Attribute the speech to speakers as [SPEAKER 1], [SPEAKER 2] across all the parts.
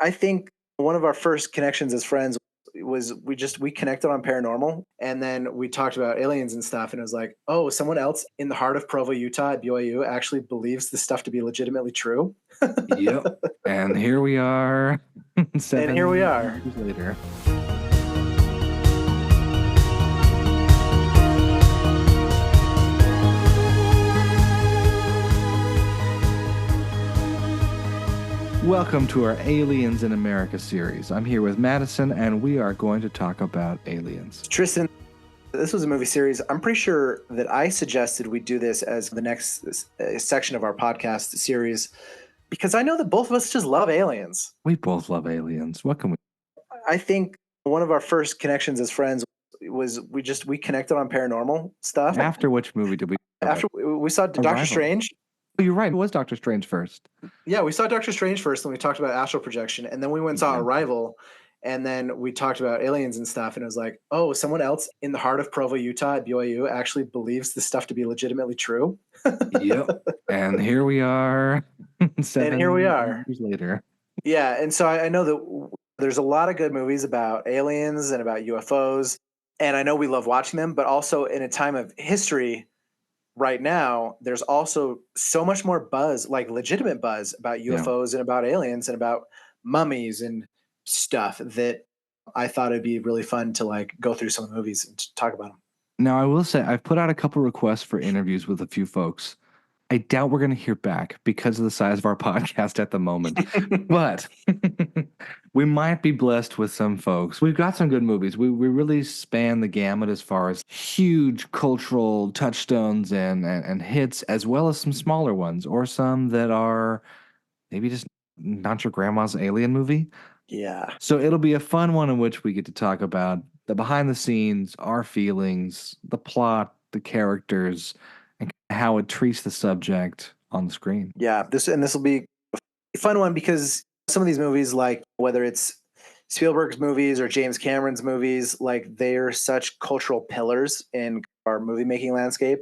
[SPEAKER 1] I think one of our first connections as friends was we connected on paranormal, and then we talked about aliens and stuff, and it was like, oh, someone else in the heart of Provo, Utah at BYU actually believes this stuff to be legitimately true.
[SPEAKER 2] Yep. And here we are,
[SPEAKER 1] And here we are.
[SPEAKER 2] 7 years later. Welcome to our Aliens in America series. I'm here with Madison, and we are going to talk about aliens.
[SPEAKER 1] Tristan, this was a movie series. I'm pretty sure that I suggested we do this as the next section of our podcast series because I know that both of us just love aliens.
[SPEAKER 2] We both love aliens. What can we?
[SPEAKER 1] I think one of our first connections as friends was we connected on paranormal stuff.
[SPEAKER 2] After which movie did we?
[SPEAKER 1] After we saw Doctor Strange.
[SPEAKER 2] Oh, you're right. It was Doctor Strange first.
[SPEAKER 1] Yeah, we saw Doctor Strange first, and we talked about astral projection, and then we went and saw Arrival, and then we talked about aliens and stuff, and it was like, oh, someone else in the heart of Provo, Utah at BYU actually believes this stuff to be legitimately true.
[SPEAKER 2] Yep. And here we are. 7 years later.
[SPEAKER 1] Yeah, and so I know that there's a lot of good movies about aliens and about UFOs, and I know we love watching them, but also in a time of history right now, there's also so much more buzz, like legitimate buzz about UFOs and about aliens and about mummies and stuff that I thought it'd be really fun to like go through some of the movies and talk about them.
[SPEAKER 2] Now, I will say I've put out a couple requests for interviews with a few folks. I doubt we're going to hear back because of the size of our podcast at the moment, but we might be blessed with some folks. We've got some good movies. We really span the gamut as far as huge cultural touchstones and hits, as well as some smaller ones or some that are maybe just not your grandma's alien movie.
[SPEAKER 1] Yeah.
[SPEAKER 2] So it'll be a fun one in which we get to talk about the behind the scenes, our feelings, the plot, the characters, and how it treats the subject on the screen.
[SPEAKER 1] Yeah, this will be a fun one because some of these movies, like whether it's Spielberg's movies or James Cameron's movies, like they're such cultural pillars in our movie making landscape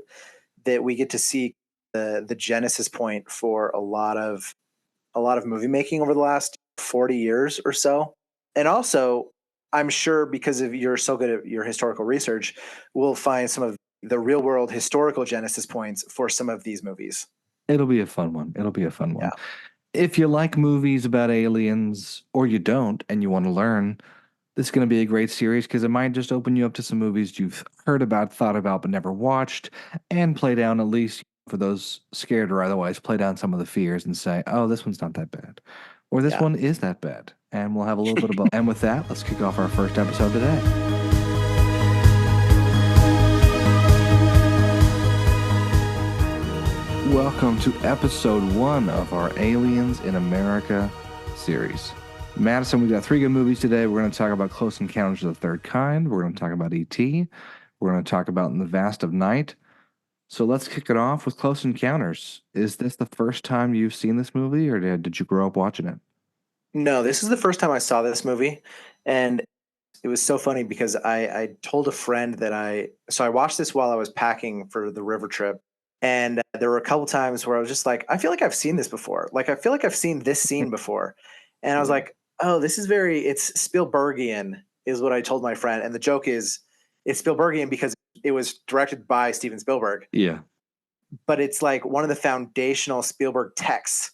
[SPEAKER 1] that we get to see the genesis point for a lot of movie making over the last 40 years or so. And also, I'm sure because of you're so good at your historical research, we'll find some of the real world historical genesis points for some of these movies.
[SPEAKER 2] It'll be a fun one. Yeah. If you like movies about aliens or you don't and you want to learn, this is going to be a great series because it might just open you up to some movies you've heard about, thought about, but never watched, and play down, at least for those scared or otherwise, play down some of the fears and say, oh, this one's not that bad. Or this one is that bad. And we'll have a little bit of both. And with that, let's kick off our first episode today. Welcome to episode 1 of our Aliens in America series. Madison, we've got 3 good movies today. We're going to talk about Close Encounters of the Third Kind. We're going to talk about E.T. We're going to talk about In the Vast of Night. So let's kick it off with Close Encounters. Is this the first time you've seen this movie, or did you grow up watching it?
[SPEAKER 1] No, this is the first time I saw this movie. And it was so funny because I told a friend that I watched this while I was packing for the river trip. And there were a couple times where I was just like, I feel like I've seen this before. Like, I feel like I've seen this scene before. And I was like, oh, this is it's Spielbergian is what I told my friend. And the joke is it's Spielbergian because it was directed by Steven Spielberg.
[SPEAKER 2] Yeah.
[SPEAKER 1] But it's like one of the foundational Spielberg texts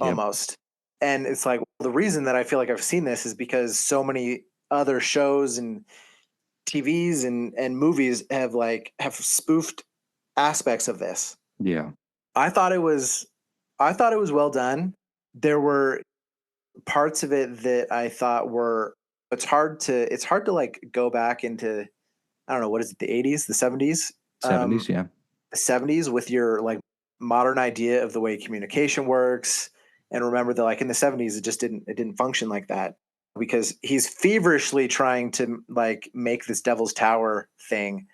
[SPEAKER 1] almost. And it's like, well, the reason that I feel like I've seen this is because so many other shows and TVs and movies have spoofed aspects of this.
[SPEAKER 2] Yeah.
[SPEAKER 1] I thought it was well done. There were parts of it that I thought were it's hard to like go back into, I don't know, what is it, the 80s, the 70s?
[SPEAKER 2] 70s, yeah.
[SPEAKER 1] The 70s with your like modern idea of the way communication works. And remember that like in the 70s it didn't function like that because he's feverishly trying to like make this Devil's Tower thing.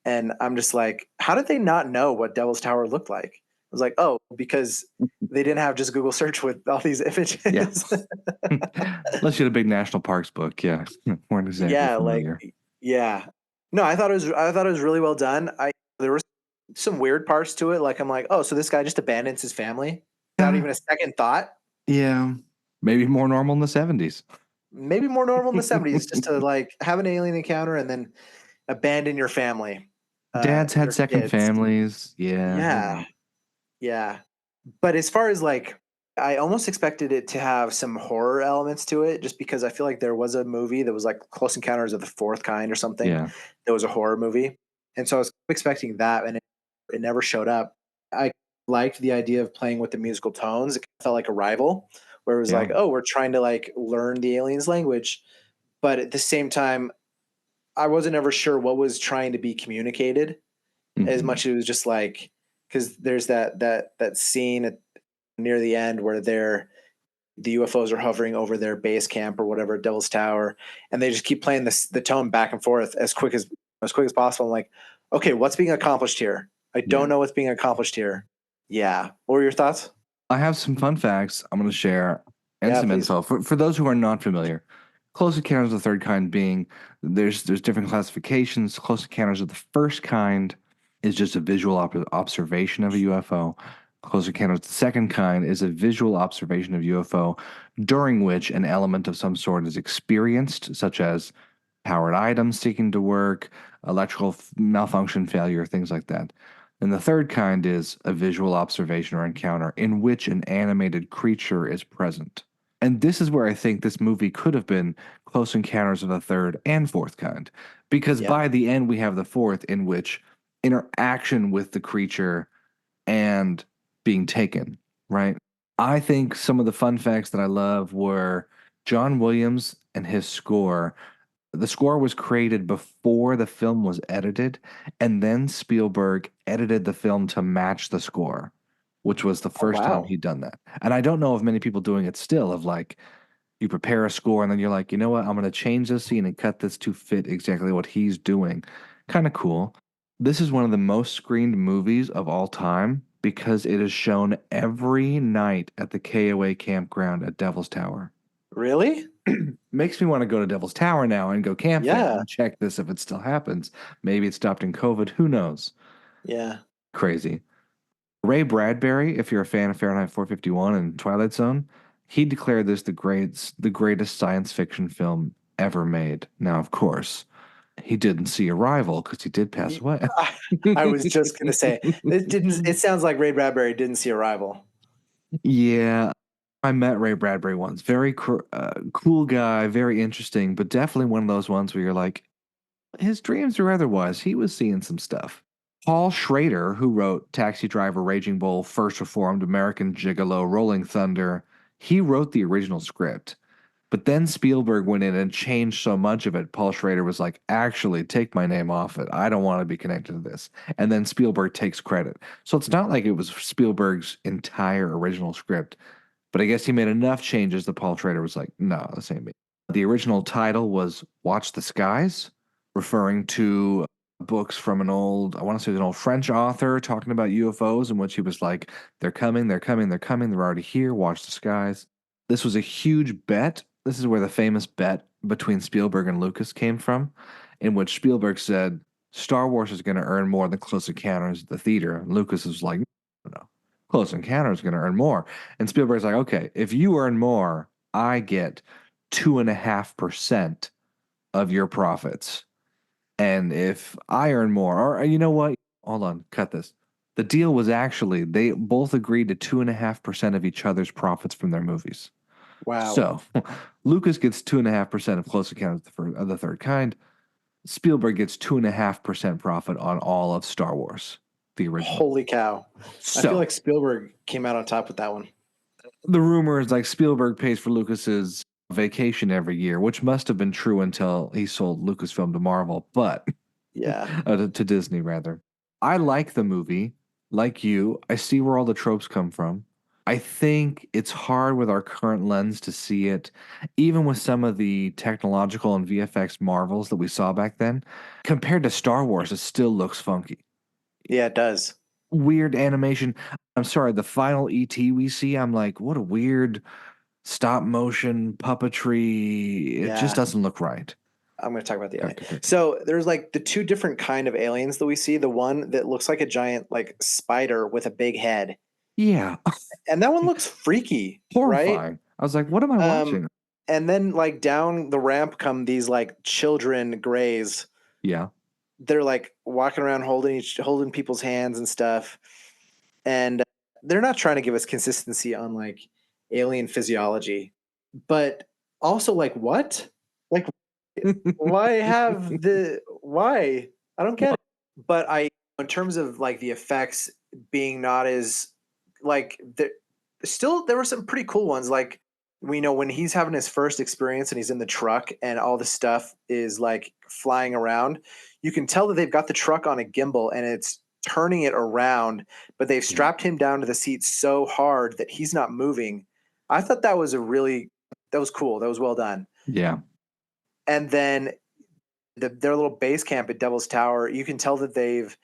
[SPEAKER 1] And I'm just like, how did they not know what Devil's Tower looked like? I was like, oh, because they didn't have just Google search with all these images.
[SPEAKER 2] Yeah. Unless you had a big national parks book, yeah. Weren't exactly familiar.
[SPEAKER 1] No, I thought it was really well done. There were some weird parts to it. Like I'm like, oh, so this guy just abandons his family without even a second thought.
[SPEAKER 2] Yeah. Maybe more normal in the 70s.
[SPEAKER 1] Maybe more normal in the 70s, just to like have an alien encounter and then abandon your family,
[SPEAKER 2] Dads had
[SPEAKER 1] your
[SPEAKER 2] second
[SPEAKER 1] kids.
[SPEAKER 2] families. Yeah, you
[SPEAKER 1] Yeah,
[SPEAKER 2] know.
[SPEAKER 1] yeah. But as far as like, I almost expected it to have some horror elements to it, just because I feel like there was a movie that was like Close Encounters of the Fourth Kind or something.
[SPEAKER 2] Yeah,
[SPEAKER 1] That was a horror movie, and so I was expecting that, and it never showed up. I liked the idea of playing with the musical tones. It felt like Arrival, where it was
[SPEAKER 2] yeah.
[SPEAKER 1] like, oh, we're trying to like learn the aliens' language, but at the same time, I wasn't ever sure what was trying to be communicated. As
[SPEAKER 2] Mhm.
[SPEAKER 1] much as it was just like, because there's that scene near the end where the UFOs are hovering over their base camp or whatever, Devil's Tower, and they just keep playing the tone back and forth as quick as possible. I'm like, okay, what's being accomplished here? I
[SPEAKER 2] Yeah.
[SPEAKER 1] don't know what's being accomplished here. Yeah. What were your thoughts?
[SPEAKER 2] I have some fun facts I'm going to share and
[SPEAKER 1] Yeah,
[SPEAKER 2] some
[SPEAKER 1] please.
[SPEAKER 2] info for those who are not familiar. Close encounters of the third kind being there's different classifications. Close encounters of the first kind is just a visual observation of a UFO. Close encounters of the second kind is a visual observation of UFO during which an element of some sort is experienced, such as powered items sticking to work, electrical malfunction failure, things like that. And the third kind is a visual observation or encounter in which an animated creature is present. And this is where I think this movie could have been Close Encounters of the Third and Fourth Kind. Because
[SPEAKER 1] Yeah.
[SPEAKER 2] by the end, we have the fourth, in which interaction with the creature and being taken, right? I think some of the fun facts that I love were John Williams and his score. The score was created before the film was edited, and then Spielberg edited the film to match the score, which was the
[SPEAKER 1] Oh
[SPEAKER 2] first time
[SPEAKER 1] wow.
[SPEAKER 2] he'd done that. And I don't know of many people doing it still, of like, you prepare a score and then you're like, you know what, I'm going to change this scene and cut this to fit exactly what he's doing. Kind of cool. This is one of the most screened movies of all time because it is shown every night at the KOA campground at Devil's Tower.
[SPEAKER 1] Really?
[SPEAKER 2] Makes me want to go to Devil's Tower now and go camp there
[SPEAKER 1] Yeah.
[SPEAKER 2] and check this if it still happens. Maybe it stopped in COVID. Who knows?
[SPEAKER 1] Yeah.
[SPEAKER 2] Crazy. Ray Bradbury, if you're a fan of Fahrenheit 451 and Twilight Zone, he declared this the greatest science fiction film ever made. Now, of course, he didn't see Arrival because he did pass
[SPEAKER 1] Ye-
[SPEAKER 2] away.
[SPEAKER 1] I was just gonna say it didn't. It sounds like Ray Bradbury didn't see Arrival.
[SPEAKER 2] Yeah, I met Ray Bradbury once. Very cool guy, very interesting, but definitely one of those ones where you're like, his dreams or otherwise, he was seeing some stuff. Paul Schrader, who wrote Taxi Driver, Raging Bull, First Reformed, American Gigolo, Rolling Thunder, he wrote the original script. But then Spielberg went in and changed so much of it. Paul Schrader was like, actually, take my name off it. I don't want to be connected to this. And then Spielberg takes credit. So it's not like it was Spielberg's entire original script. But I guess he made enough changes that Paul Schrader was like, no, this ain't me. The original title was Watch the Skies, referring to books from an old, I want to say an old French author talking about UFOs, in which he was like, they're coming, they're coming, they're coming, they're already here, watch the skies. This was a huge bet. This is where the famous bet between Spielberg and Lucas came from, in which Spielberg said, Star Wars is going to earn more than Close Encounters at the theater. And Lucas was like, no, Close Encounters is going to earn more. And Spielberg's like, okay, if you earn more, I get 2.5% of your profits. And if I earn more, or you know what? Hold on, cut this. The deal was actually they both agreed to 2.5% of each other's profits from their movies.
[SPEAKER 1] Wow.
[SPEAKER 2] So Lucas gets 2.5% of Close Encounters of the Third Kind. Spielberg gets 2.5% profit on all of Star Wars, the original.
[SPEAKER 1] Holy cow. I feel
[SPEAKER 2] So
[SPEAKER 1] like Spielberg came out on top with that one.
[SPEAKER 2] the rumor is like Spielberg pays for Lucas's vacation every year, which must have been true until he sold Lucasfilm to Marvel, but
[SPEAKER 1] Yeah.
[SPEAKER 2] to Disney rather. I like the movie, like you. I see where all the tropes come from. I think it's hard with our current lens to see it, even with some of the technological and VFX marvels that we saw back then. Compared to Star Wars, it still looks funky.
[SPEAKER 1] Yeah, it does.
[SPEAKER 2] Weird animation. I'm sorry, the final ET we see, I'm like, what a weird stop motion puppetry. It just
[SPEAKER 1] Yeah.
[SPEAKER 2] doesn't look right.
[SPEAKER 1] I'm going to talk about the
[SPEAKER 2] Go,
[SPEAKER 1] alien.
[SPEAKER 2] go, go, go.
[SPEAKER 1] So there's like the two different kind of aliens that we see. The one that looks like a giant like spider with a big head,
[SPEAKER 2] Yeah,
[SPEAKER 1] and that one looks freaky, right?
[SPEAKER 2] horrifying. I was like, what am I
[SPEAKER 1] Um,
[SPEAKER 2] watching?
[SPEAKER 1] and then like down the ramp come these like children grays.
[SPEAKER 2] Yeah.
[SPEAKER 1] They're like walking around holding people's hands and stuff, and they're not trying to give us consistency on like alien physiology, but also like what? Like why? I don't get it. But in terms of like the effects being not as like there were some pretty cool ones. Like we know when he's having his first experience and he's in the truck and all the stuff is like flying around, you can tell that they've got the truck on a gimbal and it's turning it around, but they've
[SPEAKER 2] Yeah.
[SPEAKER 1] strapped him down to the seat so hard that he's not moving. I thought that was that was cool. That was well done.
[SPEAKER 2] Yeah.
[SPEAKER 1] And then their little base camp at Devil's Tower, you can tell that they've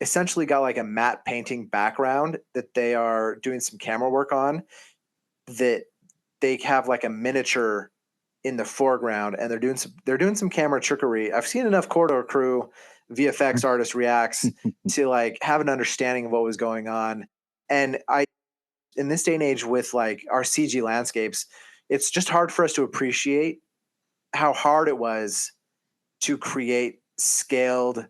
[SPEAKER 1] essentially got like a matte painting background that they are doing some camera work on, that they have like a miniature in the foreground, and they're doing some camera trickery. I've seen enough Corridor Crew VFX artist reacts to like have an understanding of what was going on. And I in this day and age with like our CG landscapes, it's just hard for us to appreciate how hard it was to create scaled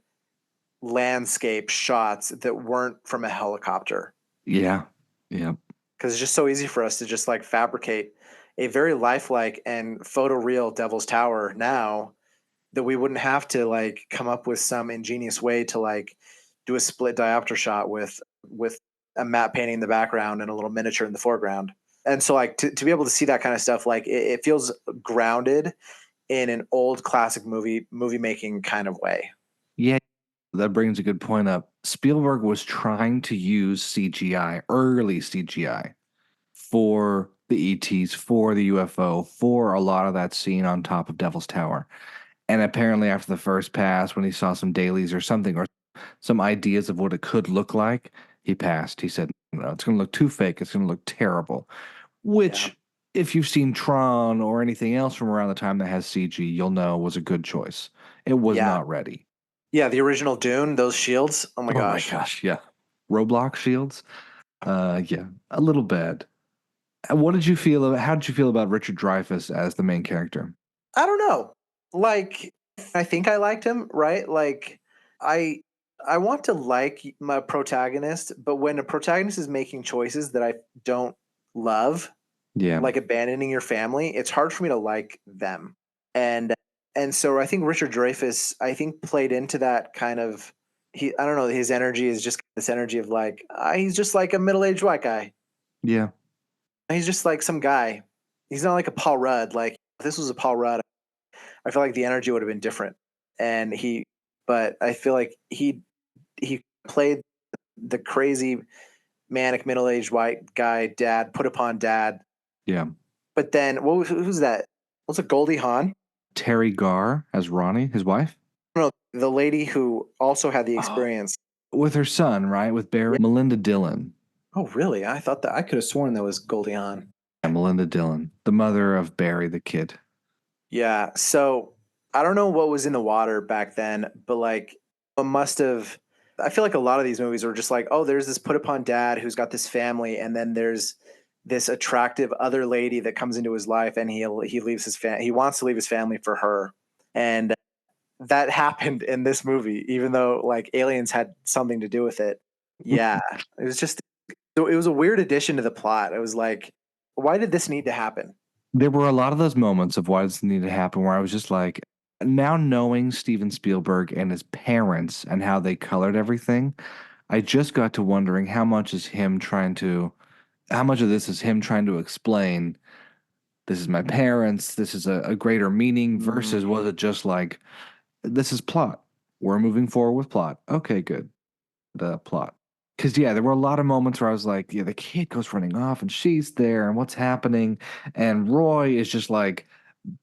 [SPEAKER 1] landscape shots that weren't from a helicopter.
[SPEAKER 2] Yeah. Yeah.
[SPEAKER 1] Because it's just so easy for us to just like fabricate a very lifelike and photoreal Devil's Tower now, that we wouldn't have to like come up with some ingenious way to like do a split diopter shot with a matte painting in the background and a little miniature in the foreground. And so like to be able to see that kind of stuff, like it feels grounded in an old classic movie making kind of way.
[SPEAKER 2] Yeah. That brings a good point up. Spielberg was trying to use CGI, early CGI, for the ETs, for the UFO, for a lot of that scene on top of Devil's Tower. And apparently, after the first pass, when he saw some dailies or something, or some ideas of what it could look like, he passed. He said, no, it's going to look too fake. It's going to look terrible.
[SPEAKER 1] Yeah.
[SPEAKER 2] Which, if you've seen Tron or anything else from around the time that has CG, you'll know was a good choice. It was
[SPEAKER 1] Yeah.
[SPEAKER 2] not ready.
[SPEAKER 1] Yeah. The original Dune, those shields. Oh my
[SPEAKER 2] Oh my
[SPEAKER 1] gosh.
[SPEAKER 2] gosh, yeah. Roblox shields? Yeah, a little bad. What did you feel about, how did you feel about Richard Dreyfuss as the main character?
[SPEAKER 1] I don't know. Like, I think I liked him, right? Like, I I want to like my protagonist, but when a protagonist is making choices that I don't love,
[SPEAKER 2] Yeah.
[SPEAKER 1] like abandoning your family, it's hard for me to like them. And and so I think Richard Dreyfuss, I think, played into that kind of I don't know, his energy is just this energy of like he's just like a middle-aged white guy.
[SPEAKER 2] Yeah.
[SPEAKER 1] He's just like some guy. He's not like a Paul Rudd. Like if this was a Paul Rudd, I feel like the energy would have been different. And but I feel like he played the crazy manic middle aged white guy dad, put upon dad.
[SPEAKER 2] Yeah.
[SPEAKER 1] But then who's that? Was it Goldie Hawn?
[SPEAKER 2] Terry Garr as Ronnie, his wife?
[SPEAKER 1] No, the lady who also had the
[SPEAKER 2] Oh,
[SPEAKER 1] experience.
[SPEAKER 2] with her son, right? With Barry,
[SPEAKER 1] Yeah.
[SPEAKER 2] Melinda Dillon.
[SPEAKER 1] Oh, really? I thought that I could have sworn that was Goldie Hawn.
[SPEAKER 2] Yeah, Melinda Dillon, the mother of Barry the kid.
[SPEAKER 1] Yeah. So I don't know what was in the water back then, but like it must have. I feel like a lot of these movies are just like, oh, there's this put upon dad who's got this family, and then there's this attractive other lady that comes into his life, and he leaves he wants to leave his family for her, and that happened in this movie, even though like aliens had something to do with it. Yeah, it was just it was a weird addition to the plot. It was like, why did this need to happen?
[SPEAKER 2] There were a lot of those moments of why this needed to happen where I was just like, now knowing Steven Spielberg and his parents and how they colored everything, I just got to wondering how much of this is him trying to explain this is my parents, this is a greater meaning, versus was it just like, this is plot. We're moving forward with plot. Okay, good. The plot. Because, yeah, there were a lot of moments where I was like, yeah, the kid goes running off and she's there and what's happening? And Roy is just like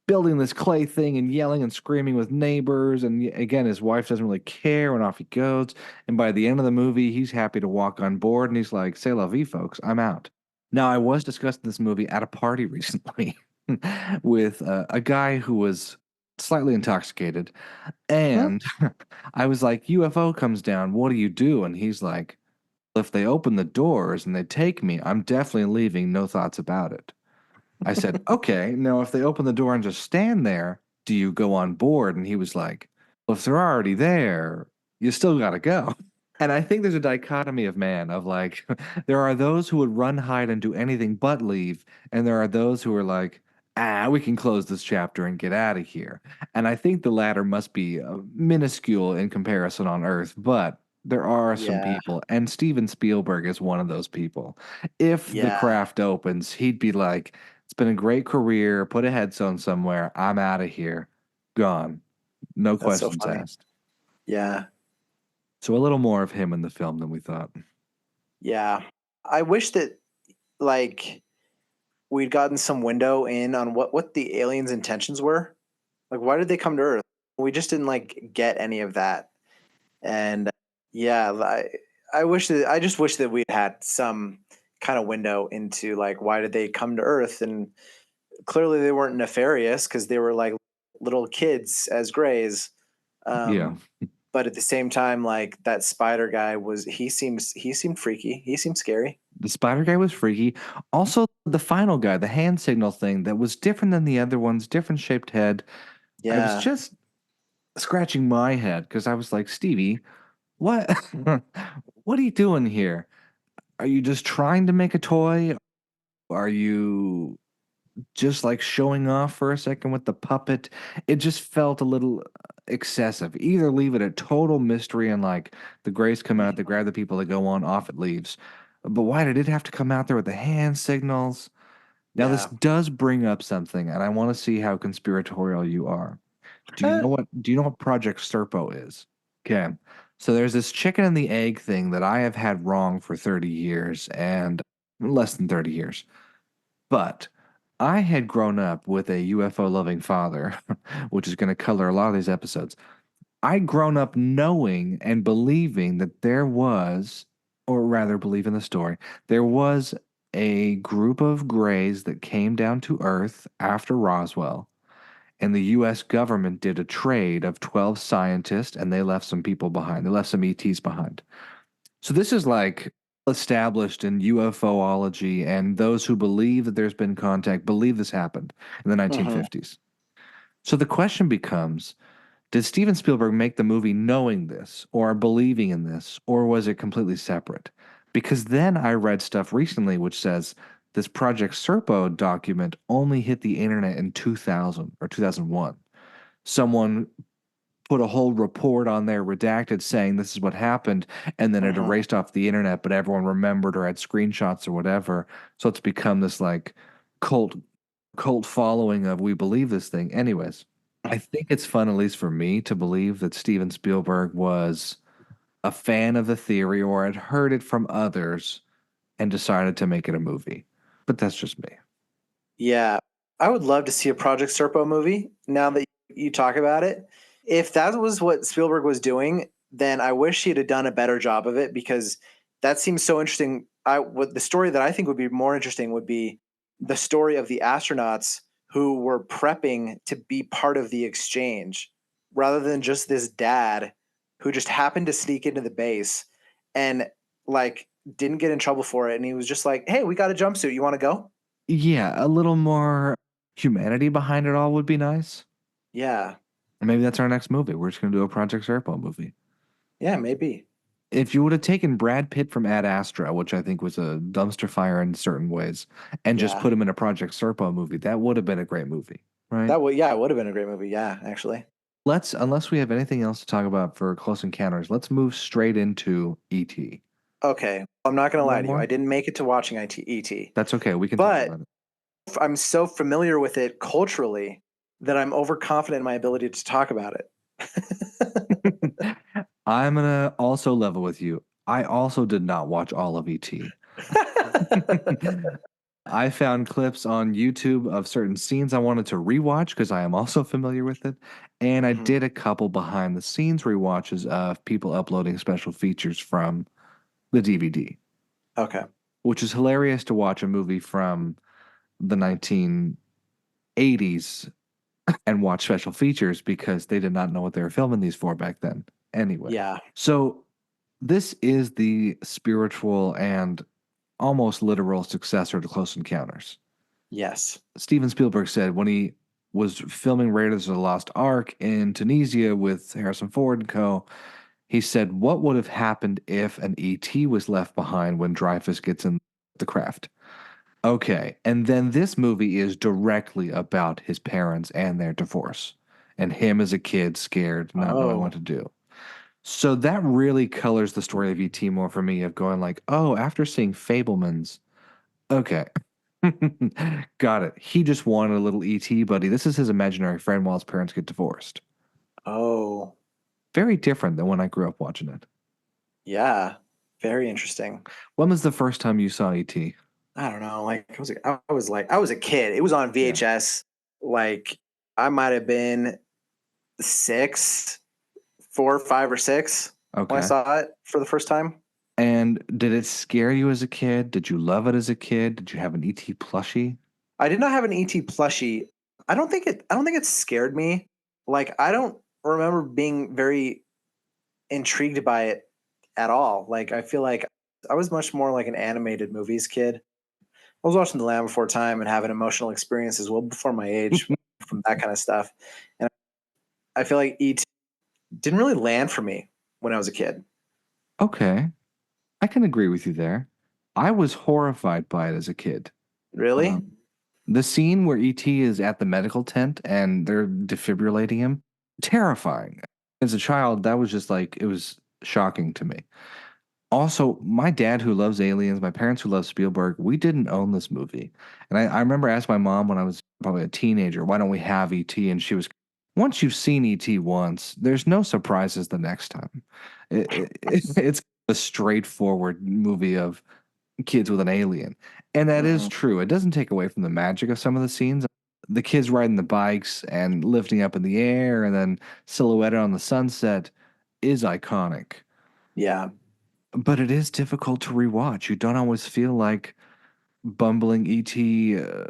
[SPEAKER 2] building this clay thing and yelling and screaming with neighbors. And again, his wife doesn't really care and off he goes. And by the end of the movie, he's happy to walk on board and he's like, say la vie, folks, I'm out. Now, I was discussing this movie at a party recently with a guy who was slightly intoxicated.
[SPEAKER 1] Hmm?
[SPEAKER 2] And I was like, UFO comes down. What do you do? And he's like, if they open the doors and they take me, I'm definitely leaving. No thoughts about it. I said, okay, now if they open the door and just stand there, do you go on board? And he was like, well, if they're already there, you still got to go. And I think there's a dichotomy of man of like, there are those who would run, hide, and do anything but leave. And there are those who are like, we can close this chapter and get out of here. And I think the latter must be minuscule in comparison on Earth, but there are some
[SPEAKER 1] Yeah.
[SPEAKER 2] people, and Steven Spielberg is one of those people. If the
[SPEAKER 1] Yeah.
[SPEAKER 2] craft opens, he'd be like, it's been a great career. Put a headstone somewhere. I'm out of here. Gone. No
[SPEAKER 1] That's so
[SPEAKER 2] questions
[SPEAKER 1] funny.
[SPEAKER 2] asked.
[SPEAKER 1] Yeah.
[SPEAKER 2] So a little more of him in the film than we thought.
[SPEAKER 1] Yeah. I wish that like we'd gotten some window in on what the aliens' intentions were. Like, why did they come to Earth? We just didn't like get any of that. And yeah, I just wish that we'd had some kind of window into like why did they come to Earth? And clearly they weren't nefarious because they were like little kids as Greys.
[SPEAKER 2] Yeah.
[SPEAKER 1] Um, but at the same time, like that spider guy he seemed freaky. He seemed scary.
[SPEAKER 2] The spider guy was freaky. Also, the final guy, the hand signal thing that was different than the other ones, different shaped head. I was
[SPEAKER 1] Yeah.
[SPEAKER 2] just scratching my head because I was like, Stevie, what what are you doing here? Are you just trying to make a toy? Are you just like showing off for a second with the puppet? It just felt a little excessive. Either leave it a total mystery and like the Greys come out, they
[SPEAKER 1] Mhm.
[SPEAKER 2] grab the people, they go on, off it leaves. But why did it have to come out there with the hand signals? Now this
[SPEAKER 1] Yeah.
[SPEAKER 2] does bring up something, and I want to see how conspiratorial you are. Do you know what Project Serpo is? Okay. So there's this chicken and the egg thing that I have had wrong for 30 years and less than 30 years. But I had grown up with a UFO loving father, which is going to color a lot of these episodes. I'd grown up knowing and believing that there was, or rather, believe in the story, there was a group of Greys that came down to Earth after Roswell, and the US government did a trade of 12 scientists, and they left some people behind. They left some ETs behind. So this is like established in UFOlogy, and those who believe that there's been contact believe this happened in the
[SPEAKER 1] Hmm.
[SPEAKER 2] 1950s. So the question becomes, did Steven Spielberg make the movie knowing this or believing in this, or was it completely separate? Because then I read stuff recently which says this Project Serpo document only hit the internet in 2000 or 2001. Someone put a whole report on there redacted saying this is what happened, and then it
[SPEAKER 1] Hmm.
[SPEAKER 2] erased off the internet, but everyone remembered or had screenshots or whatever. So it's become this like cult cult following of we believe this thing. Anyways, I think it's fun, at least for me, to believe that Steven Spielberg was a fan of the theory or had heard it from others and decided to make it a movie. But that's just me.
[SPEAKER 1] Yeah. I would love to see a Project Serpo movie now that you talk about it. If that was what Spielberg was doing, then I wish he'd have done a better job of it because that seems so interesting. What the story that I think would be more interesting would be the story of the astronauts who were prepping to be part of the exchange rather than just this dad who just happened to sneak into the base and like didn't get in trouble for it and he was just like, "Hey, we got a jumpsuit. You want to go?"
[SPEAKER 2] Yeah, a little more humanity behind it all would be nice.
[SPEAKER 1] Yeah.
[SPEAKER 2] And maybe that's our next movie. We're just going to do a Project Serpo movie.
[SPEAKER 1] Yeah, maybe.
[SPEAKER 2] If you would have taken Brad Pitt from Ad Astra, which I think was a dumpster fire in certain ways, and just
[SPEAKER 1] Yeah.
[SPEAKER 2] put him in a Project Serpo movie, that would have been a great movie, right?
[SPEAKER 1] That would yeah, it would have been a great movie. Yeah, actually.
[SPEAKER 2] Let's, unless we have anything else to talk about for Close Encounters, let's move straight into E.T.
[SPEAKER 1] Okay. I'm not going to lie
[SPEAKER 2] One
[SPEAKER 1] to you. I
[SPEAKER 2] more?
[SPEAKER 1] didn't make it to watching ET,
[SPEAKER 2] That's okay. We can talk
[SPEAKER 1] but
[SPEAKER 2] about
[SPEAKER 1] I'm so familiar with it culturally that I'm overconfident in my ability to talk about it.
[SPEAKER 2] it. I'm going to also level with you. I also did not watch all of E.T. I found clips on YouTube of certain scenes I wanted to rewatch because I am also familiar with it. And I
[SPEAKER 1] Mhm.
[SPEAKER 2] did a couple behind the scenes rewatches of people uploading special features from the DVD,
[SPEAKER 1] Okay.
[SPEAKER 2] which is hilarious to watch a movie from the 1980s and watch special features because they did not know what they were filming these for back then. Anyway,
[SPEAKER 1] Yeah.
[SPEAKER 2] so this is the spiritual and almost literal successor to Close Encounters.
[SPEAKER 1] Yes.
[SPEAKER 2] Steven Spielberg said when he was filming Raiders of the Lost Ark in Tunisia with Harrison Ford and co. He said, "What would have happened if an ET was left behind when Dreyfus gets in the craft?" Okay, and then this movie is directly about his parents and their divorce, and him as a kid, scared, not knowing what
[SPEAKER 1] Oh.
[SPEAKER 2] to do. So that really colors the story of ET more for me, of going like, oh, after seeing Fablemans, okay. Got it. He just wanted a little ET buddy. This is his imaginary friend while his parents get divorced.
[SPEAKER 1] Oh.
[SPEAKER 2] Very different than when I grew up watching it.
[SPEAKER 1] Yeah. Very interesting.
[SPEAKER 2] When was the first time you saw ET?
[SPEAKER 1] I don't know. I was a kid. It was on
[SPEAKER 2] Yeah.
[SPEAKER 1] VHS. Like I might have been 6, 4, 5, or 6 when I
[SPEAKER 2] Okay.
[SPEAKER 1] saw it for the first time.
[SPEAKER 2] And did it scare you as a kid? Did you love it as a kid? Did you have an ET plushie?
[SPEAKER 1] I did not have an ET plushie. I don't think it scared me. Like I don't remember being very intrigued by it at all. Like I feel like I was much more like an animated movies kid. I was watching The Land Before Time and having emotional experiences well before my age from that kind of stuff. And I feel like ET didn't really land for me when I was a kid.
[SPEAKER 2] Okay. I can agree with you there. I was horrified by it as a kid.
[SPEAKER 1] Really?
[SPEAKER 2] The scene where ET is at the medical tent and they're defibrillating him, terrifying. As a child, that was just like, it was shocking to me. Also, my dad who loves aliens, my parents who love Spielberg, we didn't own this movie. And I remember asking my mom when I was probably a teenager, why don't we have ET? And she was, once you've seen ET once, there's no surprises the next time. It's a straightforward movie of kids with an alien. And that is
[SPEAKER 1] Mhm.
[SPEAKER 2] true. It doesn't take away from the magic of some of the scenes. The kids riding the bikes and lifting up in the air and then silhouetted on the sunset is iconic.
[SPEAKER 1] Yeah.
[SPEAKER 2] But it is difficult to rewatch. You don't always feel like bumbling ET,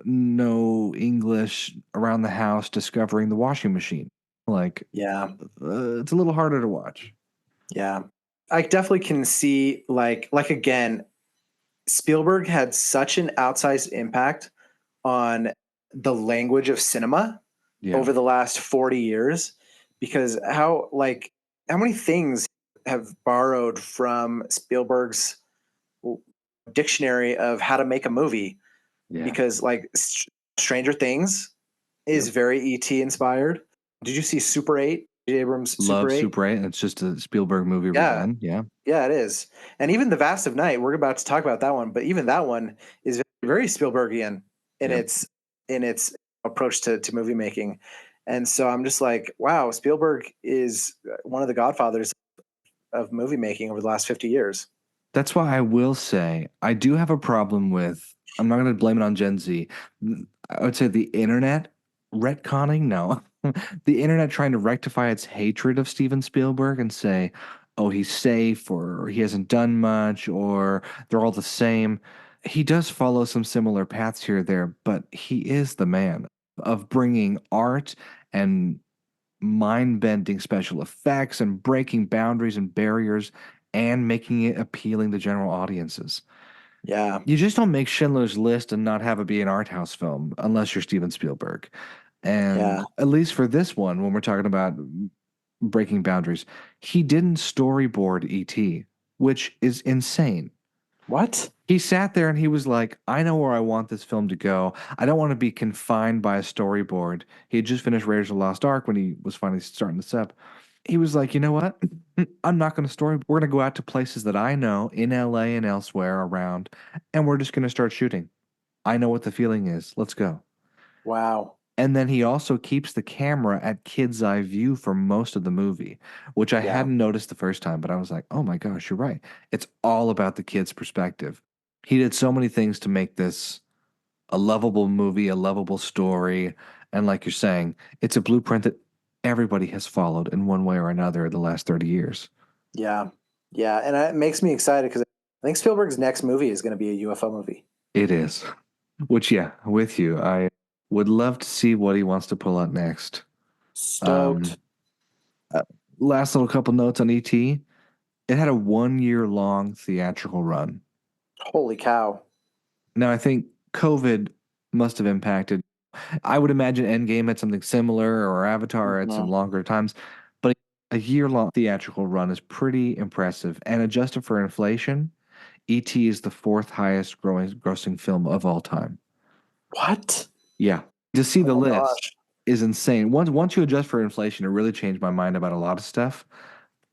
[SPEAKER 2] no English around the house, discovering the washing machine. Like,
[SPEAKER 1] Yeah.
[SPEAKER 2] it's a little harder to watch.
[SPEAKER 1] Yeah. I definitely can see like again, Spielberg had such an outsized impact on the language of cinema
[SPEAKER 2] Yeah.
[SPEAKER 1] over the last 40 years because how many things have borrowed from Spielberg's dictionary of how to make a movie
[SPEAKER 2] Yeah.
[SPEAKER 1] because Stranger Things is
[SPEAKER 2] Yep.
[SPEAKER 1] very ET inspired. Did you see Super 8? Abrams Super
[SPEAKER 2] Love
[SPEAKER 1] 8?
[SPEAKER 2] Super 8. It's just a Spielberg movie
[SPEAKER 1] Yeah.
[SPEAKER 2] redone. Yeah.
[SPEAKER 1] Yeah, it is. And even The Vast of Night, we're about to talk about that one, but even that one is very Spielbergian in
[SPEAKER 2] Yep.
[SPEAKER 1] its approach to movie making. And so I'm just like, wow, Spielberg is one of the godfathers of movie making over the last 50 years.
[SPEAKER 2] That's why I will say I do have a problem with, I'm not going to blame it on Gen Z. I would say the internet retconning. No, the internet trying to rectify its hatred of Steven Spielberg and say, oh, he's safe or he hasn't done much or they're all the same. He does follow some similar paths here or there, but he is the man of bringing art and mind bending special effects and breaking boundaries and barriers and making it appealing to general audiences.
[SPEAKER 1] Yeah.
[SPEAKER 2] You just don't make Schindler's List and not have it be an art house film unless you're Steven Spielberg. And
[SPEAKER 1] Yeah.
[SPEAKER 2] at least for this one, when we're talking about breaking boundaries, he didn't storyboard E.T., which is insane.
[SPEAKER 1] What?
[SPEAKER 2] He sat there and he was like, I know where I want this film to go. I don't want to be confined by a storyboard. He had just finished Raiders of the Lost Ark when he was finally starting this up. He was like, you know what? I'm not going to story. We're going to go out to places that I know in LA and elsewhere around, and we're just going to start shooting. I know what the feeling is. Let's go.
[SPEAKER 1] Wow.
[SPEAKER 2] And then he also keeps the camera at kid's eye view for most of the movie, which I
[SPEAKER 1] Yeah.
[SPEAKER 2] hadn't noticed the first time, but I was like, oh my gosh, you're right. It's all about the kid's perspective. He did so many things to make this a lovable movie, a lovable story. And like you're saying, it's a blueprint that everybody has followed in one way or another in the last 30 years.
[SPEAKER 1] Yeah. Yeah. And it makes me excited because I think Spielberg's next movie is going to be a UFO movie.
[SPEAKER 2] It is. Which, yeah, with you, I would love to see what he wants to pull out next.
[SPEAKER 1] Stoked.
[SPEAKER 2] Um, uh, Last little couple notes on ET. It had a 1 year long theatrical run.
[SPEAKER 1] Holy cow.
[SPEAKER 2] Now, I think COVID must have impacted. I would imagine Endgame had something similar, or Avatar had some
[SPEAKER 1] Mhm.
[SPEAKER 2] longer times, but a year-long theatrical run is pretty impressive. And adjusted for inflation, E.T. is the fourth highest grossing film of all time.
[SPEAKER 1] What?
[SPEAKER 2] Yeah. To see
[SPEAKER 1] Oh
[SPEAKER 2] the
[SPEAKER 1] my
[SPEAKER 2] list
[SPEAKER 1] gosh.
[SPEAKER 2] is insane. Once you adjust for inflation, it really changed my mind about a lot of stuff.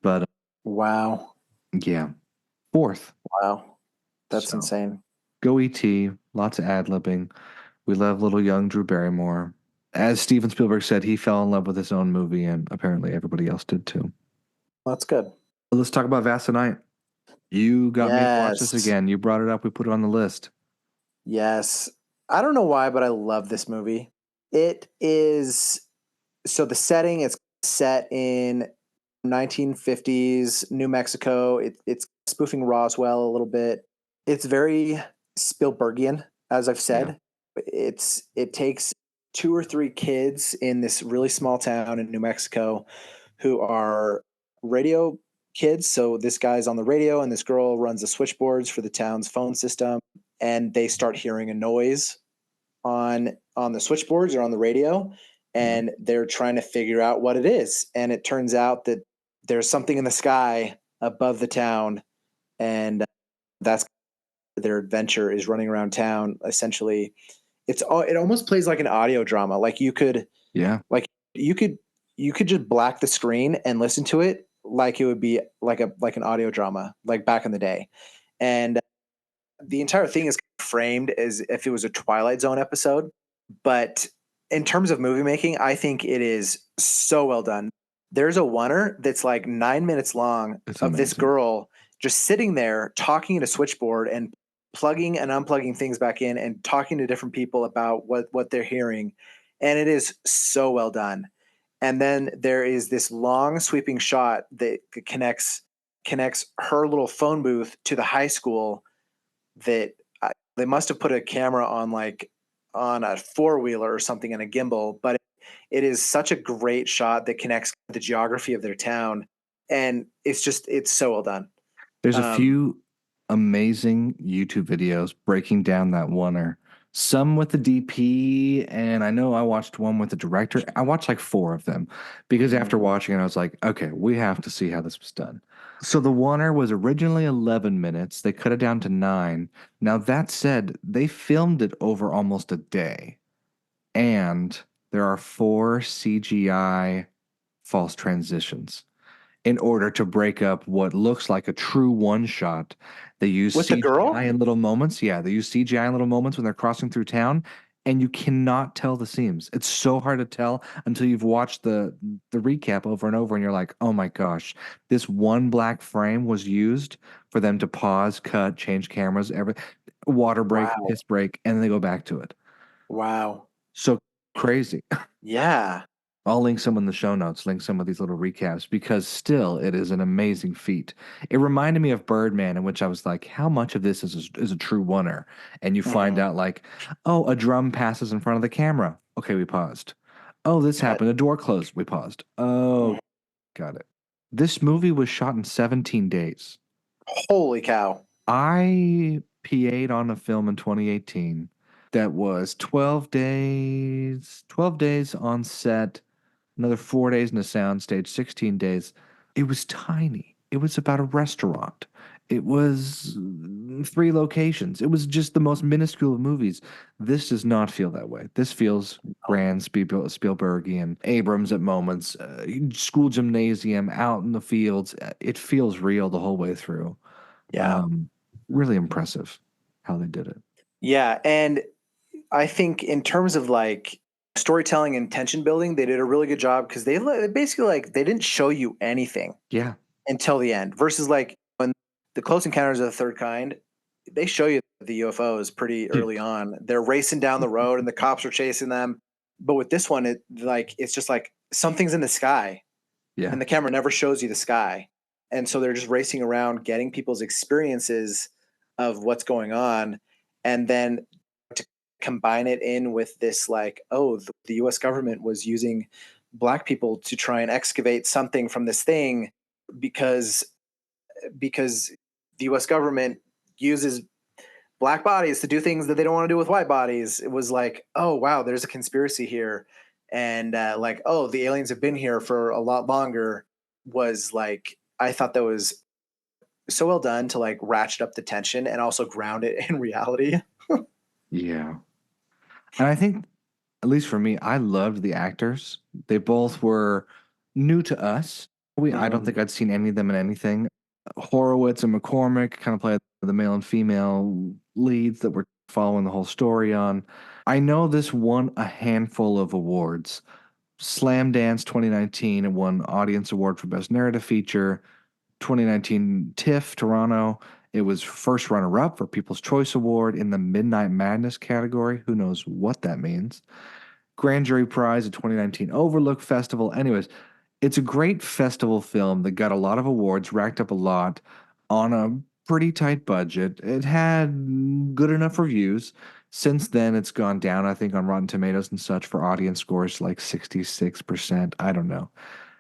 [SPEAKER 2] But
[SPEAKER 1] Wow.
[SPEAKER 2] yeah, fourth.
[SPEAKER 1] Wow. That's
[SPEAKER 2] So
[SPEAKER 1] insane.
[SPEAKER 2] go ET, lots of ad-libbing. We love little young Drew Barrymore. As Steven Spielberg said, he fell in love with his own movie, and apparently everybody else did too.
[SPEAKER 1] That's good.
[SPEAKER 2] But let's talk about Vast Night. You got me to watch this
[SPEAKER 1] Yes.
[SPEAKER 2] again. You brought it up. We put it on the list.
[SPEAKER 1] Yes. I don't know why, but I love this movie. It is so the setting is set in 1950s New Mexico. It's spoofing Roswell a little bit. It's very Spielbergian, as I've
[SPEAKER 2] Yeah.
[SPEAKER 1] said. It takes two or three kids in this really small town in New Mexico who are radio kids. So this guy's on the radio and this girl runs the switchboards for the town's phone system, and they start hearing a noise on the switchboards or on the radio,
[SPEAKER 2] Yeah.
[SPEAKER 1] and they're trying to figure out what it is. And it turns out that there's something in the sky above the town, and that's their adventure is running around town. Essentially, it almost plays like an audio drama.
[SPEAKER 2] Yeah.
[SPEAKER 1] Like you could you could just black the screen and listen to it like it would be like an audio drama like back in the day. And the entire thing is framed as if it was a Twilight Zone episode. But in terms of movie making, I think it is so well done. There's a oneer that's like 9 minutes long
[SPEAKER 2] It's
[SPEAKER 1] of this
[SPEAKER 2] amazing.
[SPEAKER 1] girl just sitting there talking at a switchboard and plugging and unplugging things back in and talking to different people about what they're hearing. And it is so well done. And then there is this long sweeping shot that connects her little phone booth to the high school that they must have put a camera on like on a four-wheeler or something in a gimbal, but it is such a great shot that connects the geography of their town, and it's so well done.
[SPEAKER 2] There's a
[SPEAKER 1] um
[SPEAKER 2] few amazing YouTube videos breaking down that oneer. Some with the DP, and I know I watched one with the director. I watched like four of them because after
[SPEAKER 1] mhm.
[SPEAKER 2] watching it, I was like, okay, we have to see how this was done. So the oneer was originally 11 minutes. They cut it down to 9. Now, that said, they filmed it over almost a day. And there are 4 CGI false transitions in order to break up what looks like a true one shot. They use
[SPEAKER 1] With the
[SPEAKER 2] CGI
[SPEAKER 1] girl.
[SPEAKER 2] in little moments. Yeah, they use CGI in little moments when they're crossing through town, and you cannot tell the seams. It's so hard to tell until you've watched the recap over and over, and you're like, oh my gosh, this one black frame was used for them to pause, cut, change cameras, every water break,
[SPEAKER 1] Wow.
[SPEAKER 2] piss break, and then they go back to it.
[SPEAKER 1] Wow.
[SPEAKER 2] So crazy.
[SPEAKER 1] Yeah.
[SPEAKER 2] I'll link some in the show notes, link some of these little recaps because still it is an amazing feat. It reminded me of Birdman, in which I was like, how much of this is a true oneer? And you find
[SPEAKER 1] Mhm.
[SPEAKER 2] out, like, oh, a drum passes in front of the camera. Okay, we paused. Oh, this
[SPEAKER 1] Got
[SPEAKER 2] happened. A door closed. We paused. Oh,
[SPEAKER 1] mhm.
[SPEAKER 2] got it. This movie was shot in 17 days.
[SPEAKER 1] Holy cow.
[SPEAKER 2] I PA'd on a film in 2018 that was 12 days on set, another 4 days in a soundstage, 16 days. It was tiny. It was about a restaurant. It was 3 locations. It was just the most minuscule of movies. This does not feel that way. This feels grand Spielbergian, Abrams at moments, school gymnasium, out in the fields. It feels real the whole way through.
[SPEAKER 1] Yeah.
[SPEAKER 2] Um, really impressive how they did it.
[SPEAKER 1] Yeah, and I think in terms of like storytelling and tension building, they did a really good job because they basically like they didn't show you anything
[SPEAKER 2] Yeah.
[SPEAKER 1] until the end. Versus like when the Close Encounters of the Third Kind, they show you the UFOs pretty
[SPEAKER 2] Yeah.
[SPEAKER 1] early on. They're racing down the road and the cops are chasing them. But with this one, it's just like something's in the sky,
[SPEAKER 2] Yeah.
[SPEAKER 1] and the camera never shows you the sky, and so they're just racing around, getting people's experiences of what's going on, and then to combine it in with this like, oh, the U.S. government was using black people to try and excavate something from this thing because the U.S. government uses black bodies to do things that they don't want to do with white bodies. It was like, oh wow, there's a conspiracy here, and like, oh, the aliens have been here for a lot longer. Was like, I thought that was so well done to like ratchet up the tension and also ground it in reality.
[SPEAKER 2] Yeah. And I think, at least for me, I loved the actors. They both were new to us. I don't
[SPEAKER 1] Mhm.
[SPEAKER 2] think I'd seen any of them in anything. Horowitz and McCormick kind of played the male and female leads that we're following the whole story on. I know this won a handful of awards. Slam Dance 2019, it won Audience Award for Best Narrative Feature. 2019 TIFF Toronto, it was first runner up for People's Choice Award in the Midnight Madness category. Who knows what that means? Grand Jury Prize at 2019 Overlook Festival. Anyways, it's a great festival film that got a lot of awards, racked up a lot on a pretty tight budget. It had good enough reviews. Since then, it's gone down, I think, on Rotten Tomatoes and such for audience scores like 66%. I don't know.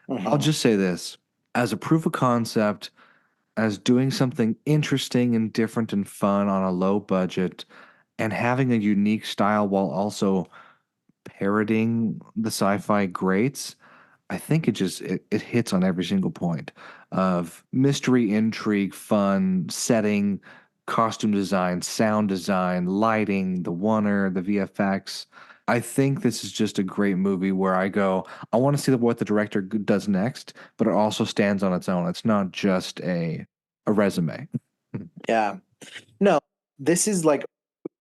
[SPEAKER 2] I'll
[SPEAKER 1] Mhm.
[SPEAKER 2] just say this as a proof of concept, as doing something interesting and different and fun on a low budget, and having a unique style while also parroting the sci-fi greats. I think it hits on every single point of mystery, intrigue, fun, setting, costume design, sound design, lighting, the oneer, the VFX. I think this is just a great movie where I go, I want to see what the director does next, but it also stands on its own. It's not just a resume.
[SPEAKER 1] Yeah. No, this is like,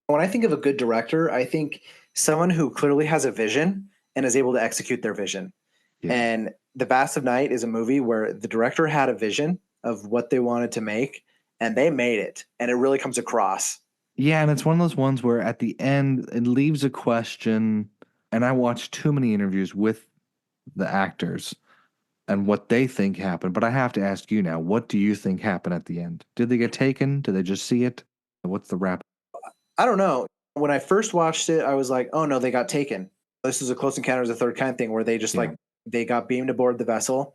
[SPEAKER 1] when I think of a good director, I think someone who clearly has a vision and is able to execute their vision.
[SPEAKER 2] Yeah.
[SPEAKER 1] And The Vast of Night is a movie where the director had a vision of what they wanted to make and they made it. And it really comes across.
[SPEAKER 2] Yeah, and it's one of those ones where at the end it leaves a question, and I watched too many interviews with the actors and what they think happened. But I have to ask you now, what do you think happened at the end? Did they get taken? Did they just see it? What's the wrap?
[SPEAKER 1] I don't know. When I first watched it, I was like, oh no, they got taken. This was a Close Encounters of the Third Kind thing where they just
[SPEAKER 2] Yeah.
[SPEAKER 1] like, they got beamed aboard the vessel.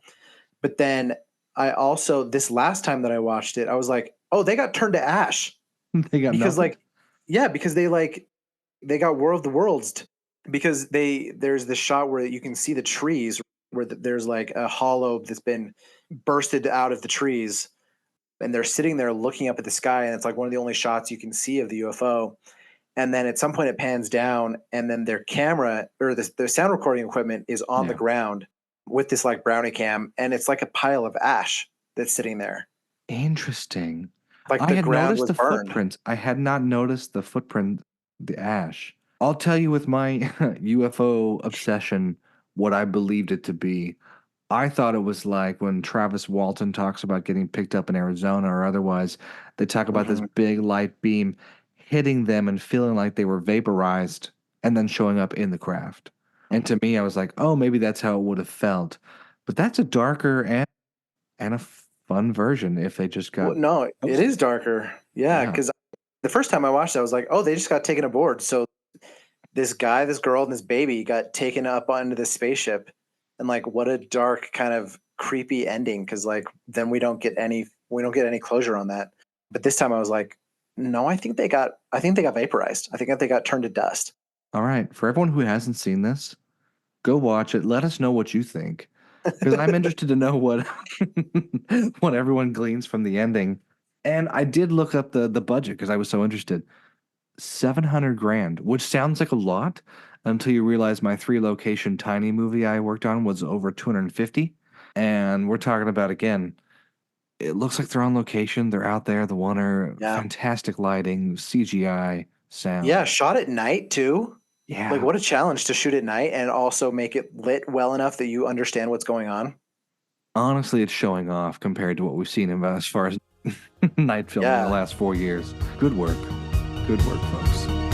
[SPEAKER 1] But then I also, this last time that I watched it, I was like, oh, they got turned to ash
[SPEAKER 2] They got
[SPEAKER 1] because
[SPEAKER 2] melted?
[SPEAKER 1] like, yeah, because they got War of the Worlds because there's this shot where you can see the trees where there's like a hollow that's been bursted out of the trees and they're sitting there looking up at the sky and it's like one of the only shots you can see of the UFO. And then at some point it pans down and then their camera or the sound recording equipment is on the
[SPEAKER 2] Yeah.
[SPEAKER 1] ground with this like brownie cam and it's like a pile of ash that's sitting there.
[SPEAKER 2] Interesting.
[SPEAKER 1] Like
[SPEAKER 2] I
[SPEAKER 1] the
[SPEAKER 2] had
[SPEAKER 1] ground
[SPEAKER 2] noticed
[SPEAKER 1] was
[SPEAKER 2] the
[SPEAKER 1] burned.
[SPEAKER 2] footprints. I had not noticed the footprint, the ash. I'll tell you with my UFO obsession what I believed it to be. I thought it was like when Travis Walton talks about getting picked up in Arizona or otherwise, they talk about this
[SPEAKER 1] Mm-hmm.
[SPEAKER 2] big light beam hitting them and feeling like they were vaporized and then showing up in the craft. And
[SPEAKER 1] Mm-hmm.
[SPEAKER 2] to me, I was like, oh, maybe that's how it would have felt. But that's a darker and a fun version if they just got
[SPEAKER 1] Well, no, it is
[SPEAKER 2] toasted.
[SPEAKER 1] darker. Yeah,
[SPEAKER 2] Yeah.
[SPEAKER 1] because the first time I watched it, I was like, oh, they just got taken aboard. So this guy, this girl, and this baby got taken up onto this spaceship. And like what a dark kind of creepy ending because like then we don't get any closure on that. But this time I was like, no, I think they got vaporized. I think that they got turned to dust.
[SPEAKER 2] All right. For everyone who hasn't seen this, go watch it. Let us know what you think. Because I'm interested to know what what everyone gleans from the ending. And I did look up the budget because I was so interested. 700 grand, which sounds like a lot until you realize my 3 location tiny movie I worked on was over 250. And we're talking about again, it looks like they're on location, they're out there, the oneer,
[SPEAKER 1] Yeah.
[SPEAKER 2] fantastic lighting, CGI, sound.
[SPEAKER 1] Yeah, shot at night too. Like
[SPEAKER 2] Yeah,
[SPEAKER 1] what a challenge to shoot at night and also make it lit well enough that you understand what's going on.
[SPEAKER 2] honestly, it's showing off compared to what we've seen as far as night film in the
[SPEAKER 1] Yeah.
[SPEAKER 2] last 4 years. Good work. Good work, folks.